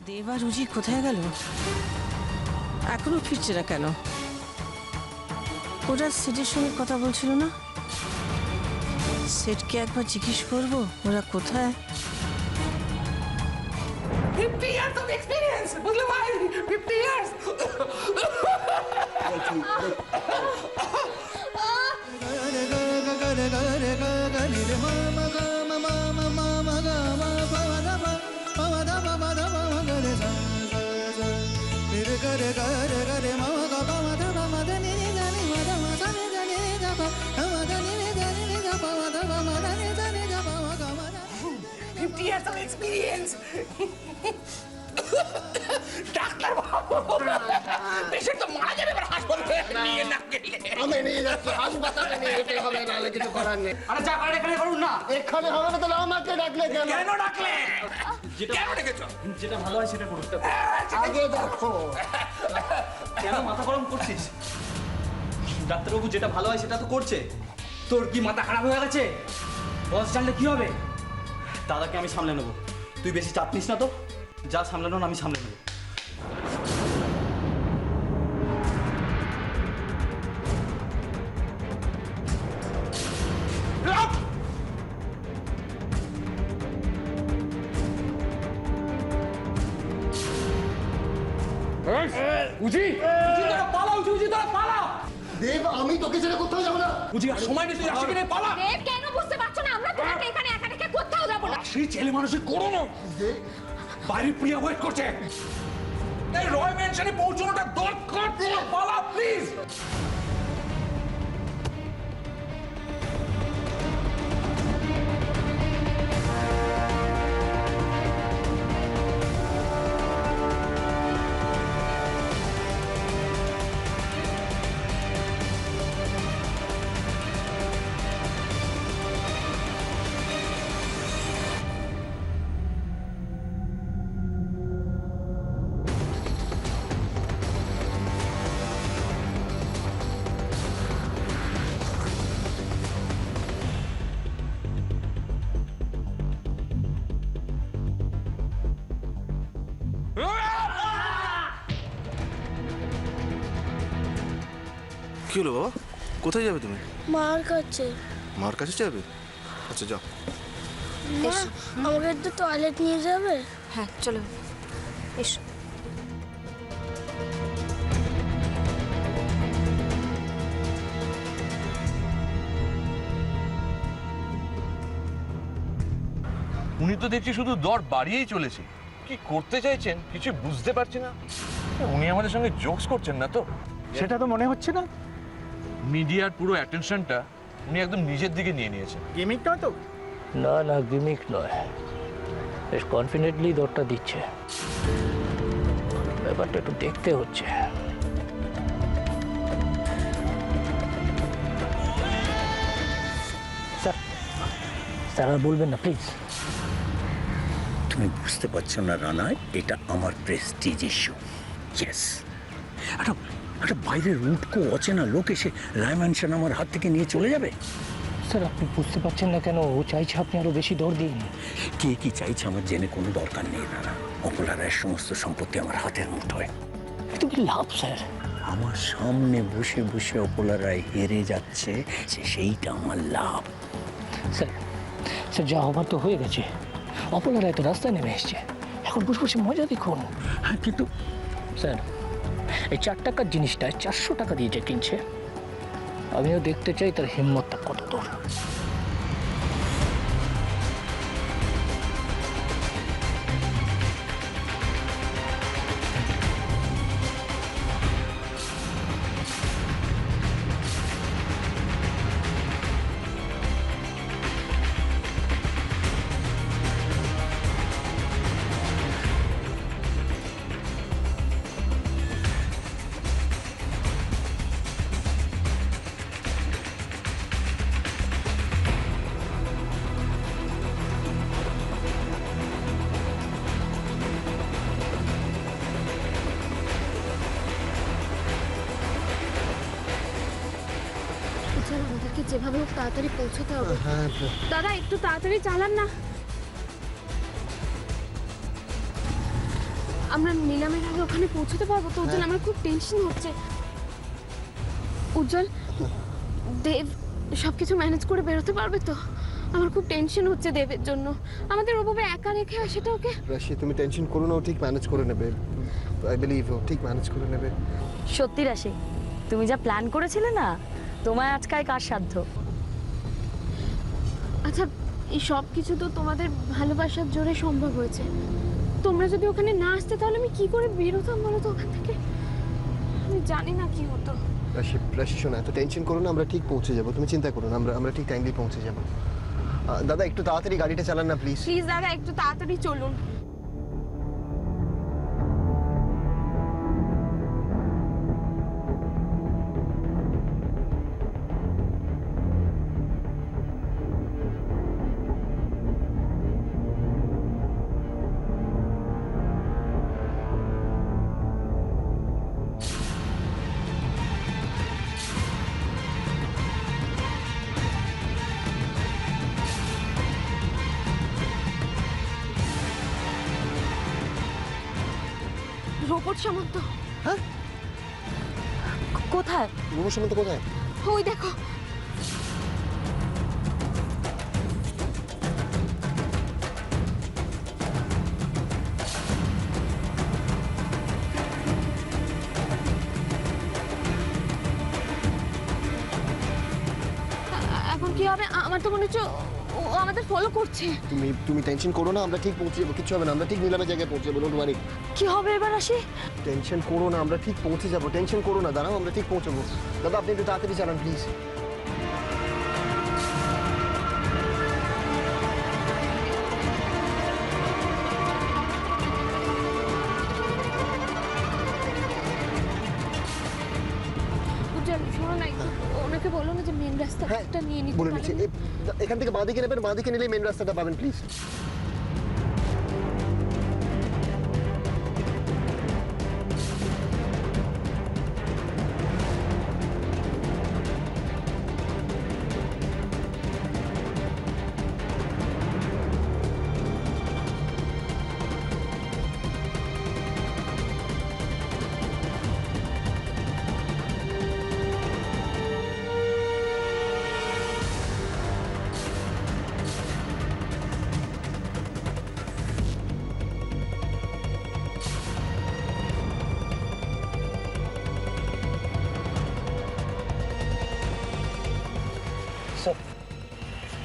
দেব আর রুজি কোথায় গেল? এখনো ফিরছে না কেন? ওরা সেটের সঙ্গে কথা বলছিল না? সেটকে একবার জিজ্ঞেস করবো ওরা কোথায়। 50 years of experience, বুঝলে ভাই? 50 years. Years of experience. Doctor Babu, patient তো মারা যাবে এবার হাসপাতালে নিয়ে না গেলে। আমি নিয়ে যাচ্ছি হাসপাতালে, নিয়ে যেতে হবে, নাহলে কিছু করার নেই। আরে যা করেন এখানে করুন না। এখানে হবে না, তাহলে আমাকে ডাকলে কেন? কেন ডাকলে? কেন ডেকেছো? যেটা ভালো হয় সেটা করুন। আগে দেখো। কেন মাথা গরম করছিস? ডাক্তারবাবু যেটা ভালো হয় সেটা তো করছে। তোর কি মাথা খারাপ হয়ে গেছে? বস জানলে কি হবে? দাদাকে আমি সামলে নেবো, তুই বেশি চাপ নিস না তো। যা সামলানোর আমি সামলে নেবো। উজি তোরা পালা, উজি তোরা পালা। দেব, আমি তোকে ছেড়ে কোথাও যাবো না। উজি আর সময় নেই, তুই আসবি না, পালা। দেব কেন বুঝতে পারছো না? আমরা তোমাকে এখানে একা রেখে কোথাও যাব না। সেই ছেলে মানুষই করো না। বাইরে প্রিয়া ওয়েট করছে। এই রয় মেনশনে পৌঁছানোটা দরকার। তোরা পালা প্লিজ। কি হলো বাবা, কোথায় যাবে তুমি? মার কাছে। মার কাছে যাবে? আচ্ছা যাও। মা, আমাকে একটু টয়লেট নিয়ে যাবে? হ্যাঁ চলো এসো। উনি তো দেখছি শুধু দর বাড়িয়েই চলেছে। কি করতে চাইছেন কিছু বুঝতে পারছি না। উনি আমাদের সঙ্গে জোকস করছেন না তো? সেটা তো মনে হচ্ছে না। মিডিয়ার পুরো অ্যাটেনশনটা উনি একদম নিজের দিকে নিয়ে নিয়েছেন। গেমিং নয় তো? না না, গিমিক নয়, বেশ কনফিডেন্টলি দরটা দিচ্ছে। ব্যাপারটা একটু দেখতে হচ্ছে। স্যার, স্যার আর বলবেন না প্লিজ। তুমি বুঝতে পারছো না রানা, এটা আমার প্রেস্টিজ ইস্যু। ইয়েস, একটা বাইরের রুটকো অচেনা লোক এসে রায়মানশন আমার হাত থেকে নিয়ে চলে যাবে। স্যার আপনি বুঝতে পারছেন না কেন? ও চাইছে আপনি আরো বেশি দর দিন। কে কি চাইছে আমার জেনে কোনো দরকার নেই রানা। অপলা রায়ের সমস্ত সম্পত্তি আমার হাতের মুঠোয়। কিন্তু কি লাভ স্যার? আমার সামনে বসে বসে অপলা রায় হেরে যাচ্ছে, সেইটা আমার লাভ। স্যার, স্যার যা হবার তো হয়ে গেছে। অপলা রায় তো রাস্তায় নেমে এসছে, এখন বসে বসে মজা দেখুন। হ্যাঁ কিন্তু স্যার, এই 4 টাকার জিনিসটা 400 টাকা দিয়ে যে কিনছে, আমিও দেখতে চাই তার হিম্মতটা কত দূর। আমাদেরকে যেভাবে হোক তাড়াতাড়ি পৌঁছতে হবে। দাদা একটু তাড়াতাড়ি চালান না। আমরা নিলামের আগে ওখানে পৌঁছতে পারবো তো? উজ্জ্বল, আমার খুব টেনশন হচ্ছে। উজ্জ্বল, দেব সবকিছু ম্যানেজ করে বেরোতে পারবে তো? আমার খুব টেনশন হচ্ছে দেবের জন্য। আমাদের ওভাবে একা রেখে সেটা ওকে। রাশি, তুমি টেনশন করো না, ও ঠিক ম্যানেজ করে নেবে। আই বিলিভ ও ঠিক ম্যানেজ করে নেবে। সত্যি রাশি, তুমি যা প্ল্যান করেছিলে না, তোমায় আজকাল কার সাধ্য? আচ্ছা, এই সব কিছু তো তোমাদের ভালোবাসার জোরে সম্ভব হয়েছে। তোমরা যদি ওখানে না আসতে তাহলে আমি কি করে বেরোতাম বলো তো ওখান থেকে? আমি জানি না কি হতো। রাশি শোনো, এত টেনশন করো না, আমরা ঠিক পৌঁছে যাবো, তুমি চিন্তা করো না, আমরা ঠিক টাইমলি পৌঁছে যাবো। দাদা একটু তাড়াতাড়ি গাড়িটা চালান না প্লিজ। প্লিজ দাদা, একটু তাড়াতাড়ি চলুন। রোবট সামন্ত। হ্যাঁ? কোথায়? রুমের সামনে তো কোথায়? ওই দেখো। এখন কি হবে? আমার তো মনে হচ্ছে ও আমাদের ফলো করছে। তুমি টেনশন করো না, আমরা ঠিক পৌঁছে যাবো, কিছু হবে না, আমরা ঠিক নিলামের জায়গায় পৌঁছে যাবো। Don't worry. কি হবে এবার আসি? টেনশন করো না, আমরা ঠিক পৌঁছে যাবো, টেনশন করো না, দাঁড়াও, আমরা ঠিক পৌঁছাবো। দাদা আপনি একটু তাড়াতাড়ি চালান প্লিজ। উজ্জ্বল, শোনো না, একটু ওনাকে বলো না যে মেন রাস্তাটা নিয়ে নিতে। বলে নিচ্ছি, এখান থেকে বাঁদিকে নেবেন, বাঁদিকে নিলে মেন রাস্তাটা পাবেন প্লিজ।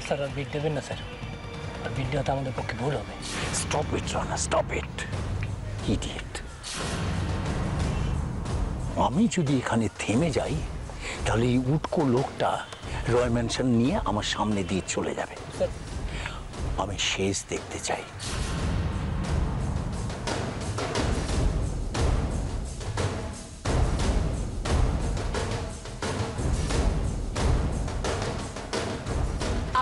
স্যার আর বিট দেবেন না স্যার, আর বিট দেওয়া তো আমাদের পক্ষে ভুল হবে। Stop it Rana, stop it, idiot. আমি যদি এখানে থেমে যাই তাহলে এই উটকো লোকটা রয় ম্যানশন নিয়ে আমার সামনে দিয়ে চলে যাবে। স্যার, আমি শেষ দেখতে চাই।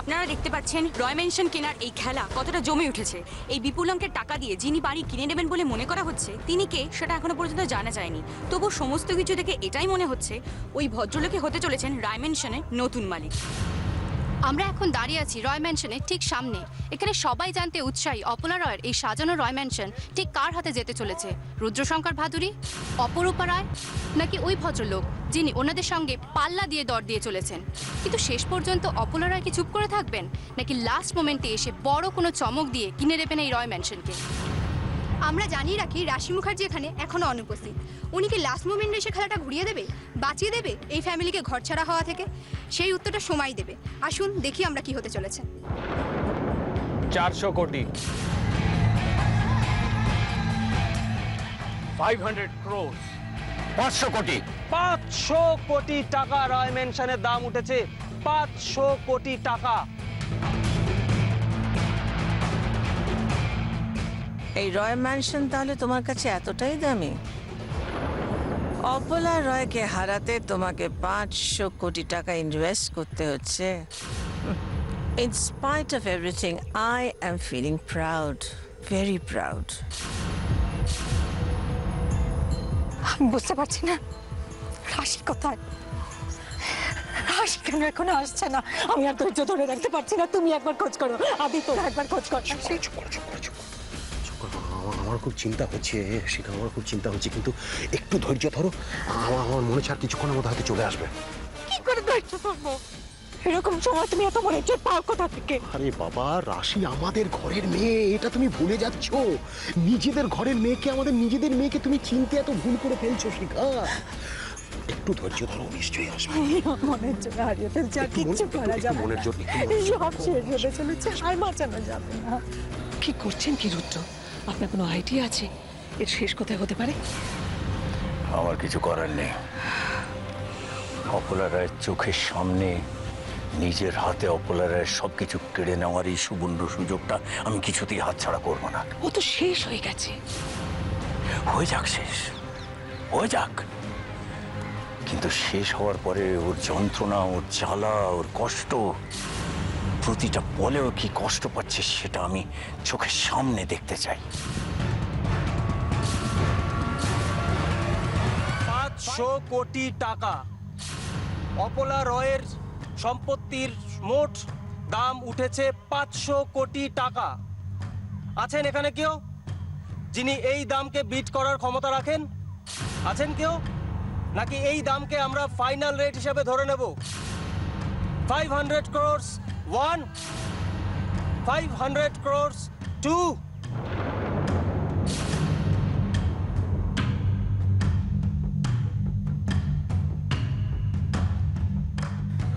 আপনারা দেখতে পাচ্ছেন রয় মেনশন কেনার এই খেলা কতটা জমে উঠেছে। এই বিপুল অঙ্কের টাকা দিয়ে যিনি বাড়ি কিনে নেবেন বলে মনে করা হচ্ছে, তিনি কে সেটা এখনো পর্যন্ত জানা যায়নি। তবু সমস্ত কিছু দেখে এটাই মনে হচ্ছে ওই ভদ্রলোকে হতে চলেছেন রয় মেনশনের নতুন মালিক। আমরা এখন দাঁড়িয়ে আছি রয় ম্যানশনের ঠিক সামনে। এখানে সবাই জানতে উৎসাহী অপলা রয়ের এই সাজানো রয় ম্যানশন ঠিক কার হাতে যেতে চলেছে। রুদ্রশঙ্কর ভাদুরী, অপরূপা রায়, নাকি ওই ভদ্রলোক যিনি ওনাদের সঙ্গে পাল্লা দিয়ে দর দিয়ে চলেছেন। কিন্তু শেষ পর্যন্ত অপলা রায় কি চুপ করে থাকবেন, নাকি লাস্ট মোমেন্টে এসে বড় কোনো চমক দিয়ে কিনে নেবেন এই রয় ম্যানশনকে? আমরা জানিয়ে রাখি, রাশি মুখার্জি এখানে এখনো অনুপস্থিত। উনি কি লাস্ট মোমেন্টে এসে খেলাটা ঘুরিয়ে দেবে, বাঁচিয়ে দেবে এই ফ্যামিলিকে ঘরছাড়া হওয়া থেকে? সেই উত্তরটা সময় দেবে। আসুন দেখি আমরা কি হতে চলেছে। 400 কোটি, 500 crores, 500 কোটি। 500 কোটি টাকা রয় মেনশনের দাম উঠেছে। 500 কোটি টাকা। এই রয় ম্যানশন তাহলে তোমার কাছে এতটাই দামি? অপলা রয়কে হারাতে তোমাকে 500 কোটি টাকা ইনভেস্ট করতে হচ্ছে। In spite of everything I am feeling proud, very proud. আমি বুঝতে পারছি না রাশি কোথায়, রাশি কেন এখনো আসছে না। আমি আর ধৈর্য ধরে রাখতে পারছি না। তুমি একবার খোঁজ করো, আদি তোরা একবার খোঁজ কর। আমার আমার খুব চিন্তা হচ্ছে শিখা, আমার খুব চিন্তা হচ্ছে, কিন্তু একটু ধৈর্য ধরো। আমার মনে হচ্ছে আর কিছুক্ষণের মধ্যে হয়তো চলে আসবে। কি করে ধৈর্য ধরবো? এরকম সময় তুমি এত মনে হচ্ছে পাও কোথা থেকে? আরে বাবা, রাশি আমাদের ঘরের মেয়ে, এটা তুমি ভুলে যাচ্ছ। নিজেদের ঘরের মেয়েকে, আমাদের নিজেদের মেয়েকে তুমি চিনতে এত ভুল করে ফেলছো শিখা। একটু ধৈর্য ধরো, নিশ্চয়ই আসবে। মনের জন্য হারিয়ে ফেলছে, আর কিচ্ছু করা যাবে না। মনের জন্য সব শেষ হতে চলেছে, আর বাঁচানো যাবে না। কি করছেন কি রুদ্র? আপনার কোনো আইডিয়া আছে এর শেষ কোথায় হতে পারে? আমার কিছু করার নেই। অপলা রায়ের চোখের সামনে নিজের হাতে অপলা রায়ের সবকিছু কেড়ে নেওয়ার এই সুবর্ণ সুযোগটা আমি কিছুতেই হাতছাড়া করবো না। ও তো শেষ হয়ে গেছে। হয়ে যাক শেষ, হয়ে যাক, কিন্তু শেষ হওয়ার পরে ওর যন্ত্রণা, ওর জ্বালা, ওর কষ্ট, প্রতিটা পলেও কি কষ্ট পাচ্ছে সেটা আমি চোখের সামনে দেখতে চাই। 500 কোটি টাকা অপলা রয়ের সম্পত্তির মোট দাম উঠেছে 500 কোটি টাকা। আছেন এখানে কেউ যিনি এই দামকে বিট করার ক্ষমতা রাখেন? আছেন কেউ? নাকি এই দামকে আমরা ফাইনাল রেট হিসেবে ধরে নেব? 500 crores 1, 500 crores 2।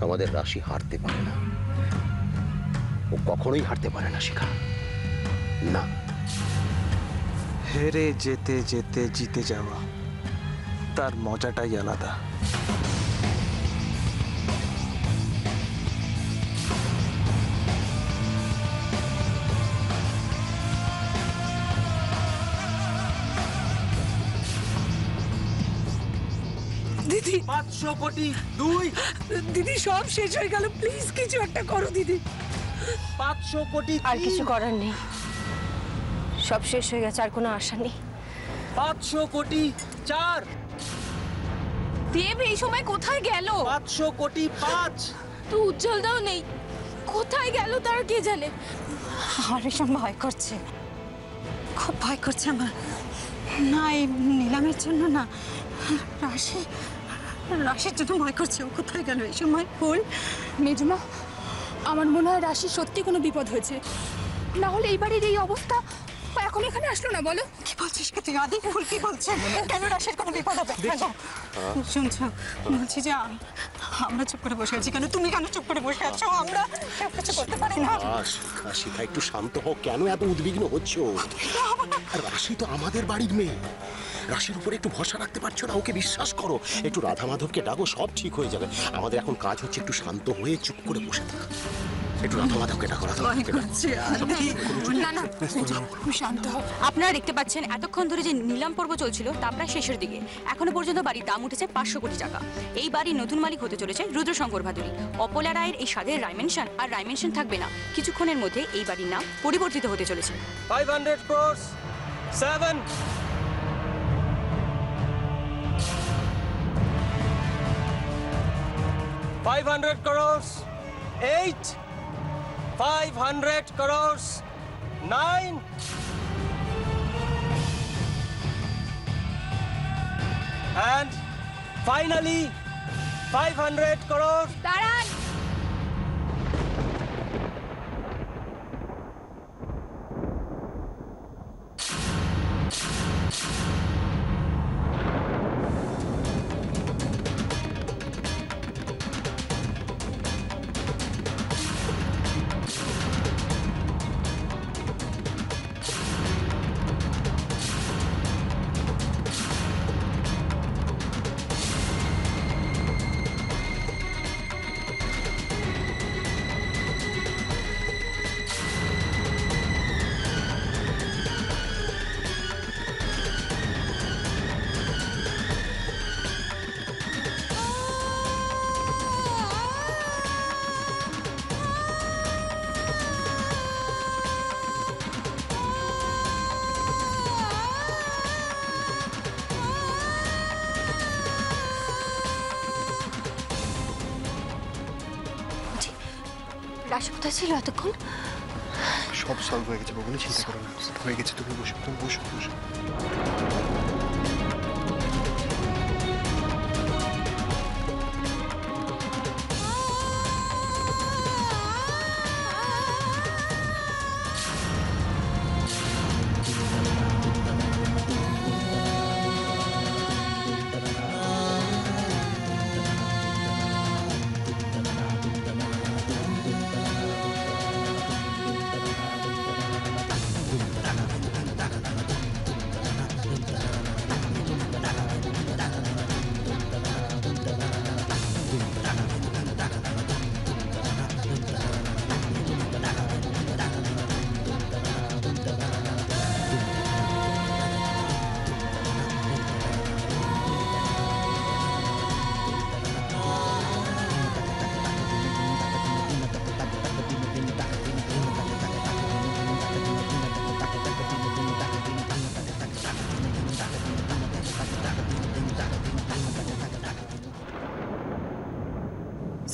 আমাদের রাশি হারতে পারে না, ও কখনোই হারতে পারে না শিখা, না। হেরে যেতে যেতে জিতে যাওয়া, তার মজাটাই আলাদা। দিদি 500 কোটি 2। দিদি সব শেষ হয়ে গেল, প্লিজ কিছু একটা করো দিদি। 500 কোটি আর কিছু করার নেই, সব শেষ হয়ে গেছে, আর কোনো আশা নেই। 500 কোটি 4। দেব এই সময় কোথায় গেল? 500 কোটি 5। তো উজ্জ্বল দাও নেই, কোথায় গেল তার কে জানে। আমার ভীষণ ভয় করছে, খুব ভয় করছে আমার। না, এই নিলামের জন্য না, রাশির জন্য ভয় করছে। ও কোথায় গেল এই সময়? ফুল মেজমা, আমার মনে হয় রাশি সত্যি কোনো বিপদ হয়েছে, না হলে এই বাড়ির এই অবস্থা ও এখন এখানে আসলো না। বলো কি বলছিস কি তুই? আদি ফুল কি বলছেন? কেন রাশির কোনো বিপদ হবে? শুনছো, বলছি যে আমরা চুপ করে বসে আছি কেন? তুমি কেন চুপ করে বসে আছো? আমরা কেউ কিছু করতে পারি না। শিখা, শিখা একটু শান্ত হও, কেন এত উদ্বিগ্ন হচ্ছ? রাশি তো আমাদের বাড়ির মেয়ে, রাশির উপরে একটু ভরসা রাখতে পারছো না? ওকে বিশ্বাস করো, একটু রাধা মাধবকে ডাকো, সব ঠিক হয়ে যাবে। আমাদের এখন কাজ হচ্ছে একটু শান্ত হয়ে চুপ করে বসে থাকা। একটু রাধা মাধবকে ডাকো, রাধা মাধবকে ডাকো। না না, তুমি শান্ত হও। আপনারা দেখতে পাচ্ছেন এতক্ষণ ধরে যে নিলাম পর্ব চলছিল তা প্রায় শেষের দিকে। এখনো পর্যন্ত বাড়ির দাম উঠেছে 500 কোটি টাকা। এই বাড়ির নতুন মালিক হতে চলেছে রুদ্রশঙ্কর ভাদুরী। অপলা রায়ের এই স্বাদের রাইমেনশন আর রাইমেনশন থাকবে না। কিছুক্ষণের মধ্যে এই বাড়ির নাম পরিবর্তিত হতে চলেছে। 500 crores 7। 500 crores 8, 500 crores 9, and finally 500 crores। দাঁড়ান, রাশি কোথায় ছিল এতক্ষণ? সব সলভ হয়ে গেছে বাবুনি, চিন্তা করো না, হয়ে গেছে। তুমি বসো, তুমি বসো বসো।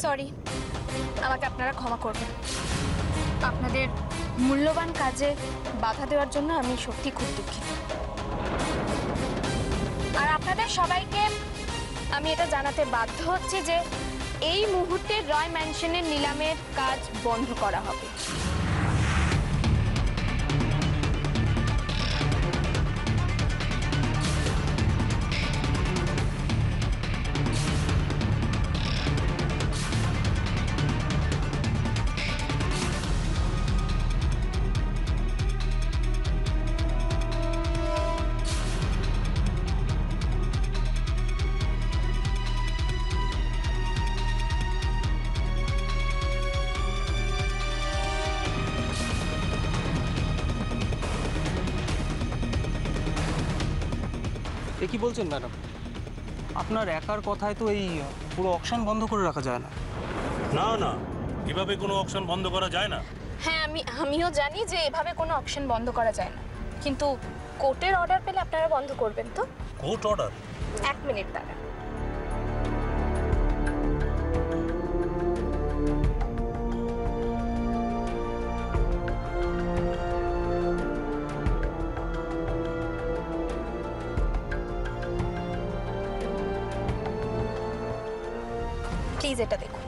সরি, আমাকে আপনারা ক্ষমা করবেন। আপনাদের মূল্যবান কাজে বাধা দেওয়ার জন্য আমি সত্যি খুব দুঃখিত। আর আপনাদের সবাইকে আমি এটা জানাতে বাধ্য হচ্ছি যে এই মুহূর্তে রয় ম্যানশনের নিলামের কাজ বন্ধ করা হবে। এ কি বলছেন ম্যাডাম? আপনার একার কথায় তো এই পুরো অকশন বন্ধ করে রাখা যায় না। না না, এভাবে কোনো অকশন বন্ধ করা যায় না। হ্যাঁ, আমিও জানি যে এভাবে কোনো অকশন বন্ধ করা যায় না, কিন্তু কোর্টের অর্ডার পেলে আপনারা বন্ধ করবেন তো? Court order? 1 মিনিট দাঁড়ান। প্লিজ এটা দেখুন।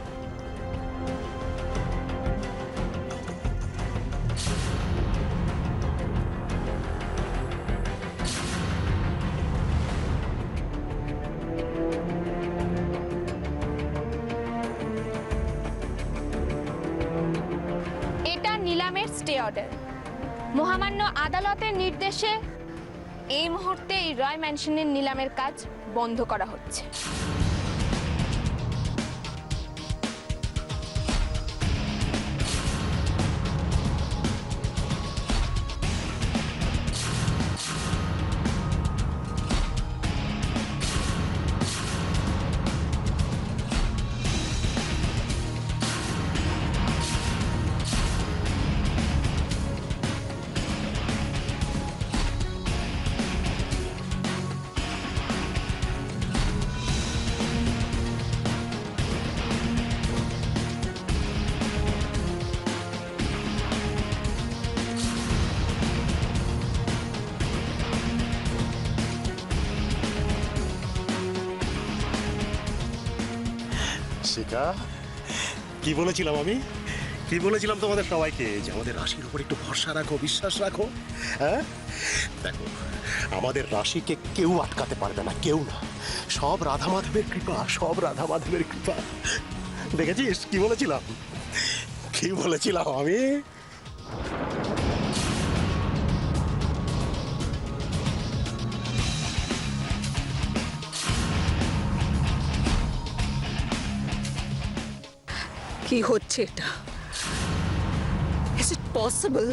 এটা নিলামের স্টে অর্ডার। মহামান্য আদালতের নির্দেশে এই মুহূর্তে এই রয় ম্যানশনের নিলামের কাজ বন্ধ করা হচ্ছে। শিকা, কি বলেছিলাম আমি? কি বলেছিলাম তোমাদের সবাইকে যে আমাদের রাশির উপর একটু ভরসা রাখো, বিশ্বাস রাখো। হ্যাঁ, দেখো আমাদের রাশিকে কেউ আটকাতে পারবে না, কেউ না। সব রাধা মাধবের কৃপা, সব রাধা মাধবের কৃপা। দেখেছিস কি বলেছিলাম? কি বলেছিলাম আমি? কি হচ্ছে এটা? Is it possible?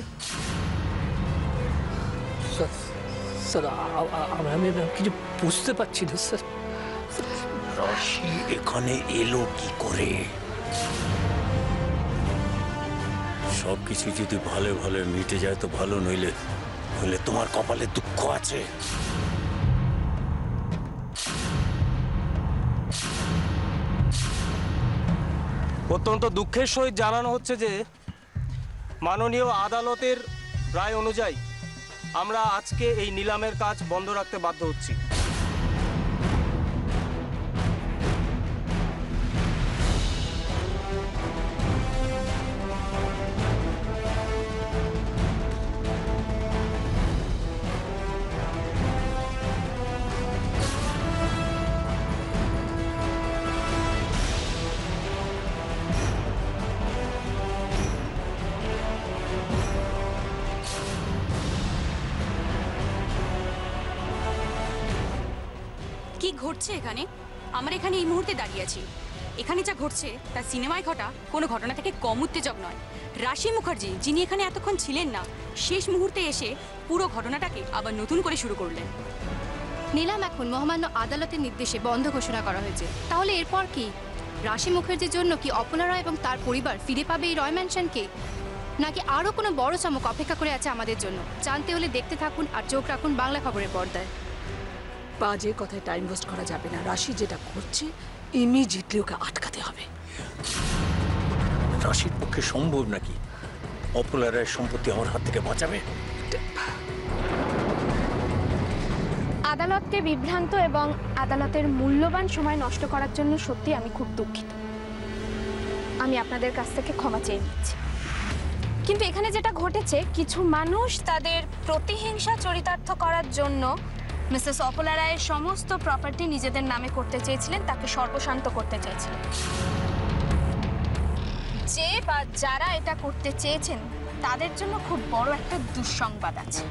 স্যার, আমি কিছু বুঝতে পারছি না স্যার। রাশি এখানে এলো কি করে? সব কিছু যদি ভালো ভালো মিটে যায় তো ভালো, নইলে তোমার কপালে দুঃখ আছে। অত্যন্ত দুঃখের সহিত জানানো হচ্ছে যে মাননীয় আদালতের রায় অনুযায়ী আমরা আজকে এই নিলামের কাজ বন্ধ রাখতে বাধ্য হচ্ছি। কি ঘটছে এখানে? আমরা এখানে এই মুহূর্তে দাঁড়িয়ে আছি। এখানে যা ঘটছে তা সিনেমায় ঘটা কোনো ঘটনা থেকে কম উত্তেজক নয়। রাশি মুখার্জি, যিনি এখানে এতক্ষণ ছিলেন না, শেষ মুহূর্তে এসে পুরো ঘটনাটাকে আবার নতুন করে শুরু করলেন। নিলাম এখন মহামান্য আদালতের নির্দেশে বন্ধ ঘোষণা করা হয়েছে। তাহলে এরপর কি? রাশি মুখার্জির জন্য কি অপলা রায় এবং তার পরিবার ফিরে পাবে এই রয় ম্যানশনকে, নাকি আরও কোনো বড় চমক অপেক্ষা করে আছে আমাদের জন্য? জানতে হলে দেখতে থাকুন আর চোখ রাখুন বাংলা খবরের পর্দায়। বাজে কথায় টাইম ওয়েস্ট করা যাবে না। রাশি যেটা করছে ইমিডিয়েটলি ওকে আটকাতে হবে। রাশির পক্ষে সম্ভব নাকি অপলা রায়ের সম্পত্তি আমার হাত থেকে বাঁচাবে? আদালতকে বিভ্রান্ত এবং আদালতের মূল্যবান সময় নষ্ট করার জন্য সত্যি আমি খুব দুঃখিত। আমি আপনাদের কাছ থেকে ক্ষমা চেয়ে নিচ্ছি। কিন্তু এখানে যেটা ঘটেছে, কিছু মানুষ তাদের প্রতিহিংসা চরিতার্থ করার জন্য মিসেস অপলা রায়ের সমস্ত প্রপার্টি নিজেদের নামে করতে চেয়েছিলেন, তাকে সর্বশান্ত করতে চেয়েছিলেন। যে বা যারা এটা করতে চেয়েছেন তাদের জন্য খুব বড় একটা দুঃসংবাদ আছে।